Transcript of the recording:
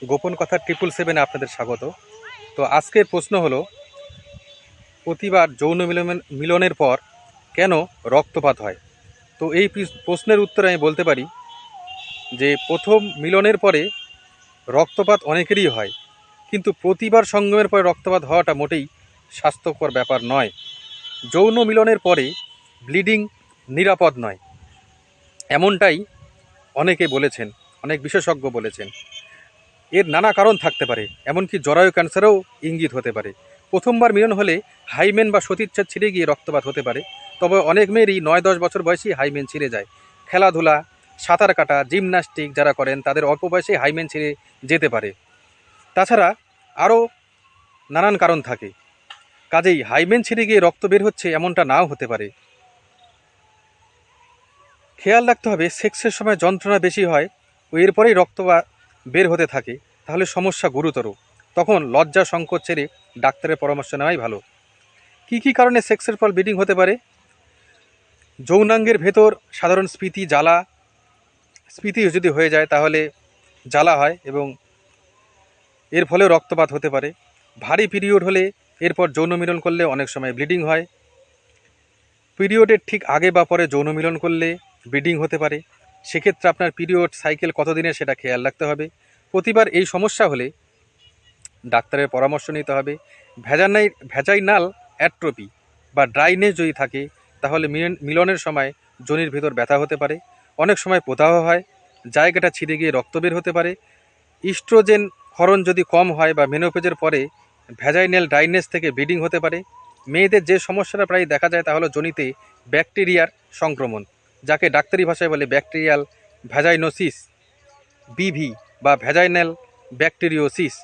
গোপন কথা 777 আপনাদের স্বাগত। তো আজকের প্রশ্ন হলো, প্রতিবার যৌন মিলনের পর কেন রক্তপাত হয়? তো এই প্রশ্নের উত্তরে আমি বলতে পারি যে প্রথম মিলনের পরে রক্তপাত অনেকেরই হয়, কিন্তু প্রতিবার সঙ্গমের পরে রক্তপাত হওয়াটা মোটেই স্বাস্থ্যকর ব্যাপার নয়। যৌন মিলনের পরে ব্লিডিং নিরাপদ নয়, এমনটাই অনেকে বলেছেন, অনেক বিশেষজ্ঞ বলেছেন। এর নানা কারণ থাকতে পারে, এমনকি জরায়ু ক্যান্সারও ইঙ্গিত হতে পারে। প্রথমবার মিলন হলে হাইমেন বা সতীচ্ছাদ ছিঁড়ে গিয়ে রক্তপাত হতে পারে, তবে অনেক মেয়েরই 9-10 বছর বয়সেই হাইমেন ছিঁড়ে যায়। খেলাধুলা, সাঁতার কাটা, জিমন্যাস্টিক যারা করেন তাদের অল্প বয়সেই হাইমেন ছিঁড়ে যেতে পারে। তাছাড়া আরও নানান কারণ থাকে, কাজেই হাইমেন ছিঁড়ে গিয়ে রক্ত বের হচ্ছে এমনটা নাও হতে পারে। খেয়াল রাখতে হবে, সেক্সের সময় যন্ত্রণা বেশি হয় ও এরপরেই রক্ত বের হতে থাকে, তাহলে সমস্যা গুরুতর। তখন লজ্জা সংকোচ ছেড়ে ডাক্তারের পরামর্শ নেওয়াই ভালো। কী কী কারণে সেক্সের ফল ব্লিডিং হতে পারে? যৌনাঙ্গের ভেতর সাধারণ স্ফীতি যদি হয়ে যায় তাহলে জ্বালা হয় এবং এর ফলে রক্তপাত হতে পারে। ভারী পিরিয়ড হলে এরপর যৌন মিলন করলে অনেক সময় ব্লিডিং হয়। পিরিয়ডের ঠিক আগে বা পরে যৌন মিলন করলে ব্লিডিং হতে পারে। সেক্ষেত্রে আপনার পিরিয়ড সাইকেল কতদিনের সেটা খেয়াল রাখতে হবে। প্রতিবার এই সমস্যা হলে ডাক্তারের পরামর্শ নিতে হবে। ভ্যাজাইনাল অ্যাট্রোপি বা ড্রাইনেস যদি থাকে তাহলে মিলনের সময় যোনির ভেতর ব্যথা হতে পারে। অনেক সময় প্রদাহ হয়, জায়গাটা ছিঁড়ে গিয়ে রক্ত বের হতে পারে। ইস্ট্রোজেন ক্ষরণ যদি কম হয় বা মেনোপেজের পরে ভ্যাজাইনাল ড্রাইনেস থেকে ব্লিডিং হতে পারে। মেয়েদের যে সমস্যাটা প্রায় দেখা যায় তা হলো যোনিতে ব্যাকটেরিয়ার সংক্রমণ, যাকে ডাক্তারি ভাষায় বলে ব্যাকটেরিয়াল ভ্যাজাইনোসিস, বিভি বা ভ্যাজাইনাল ব্যাকটেরিওসিস।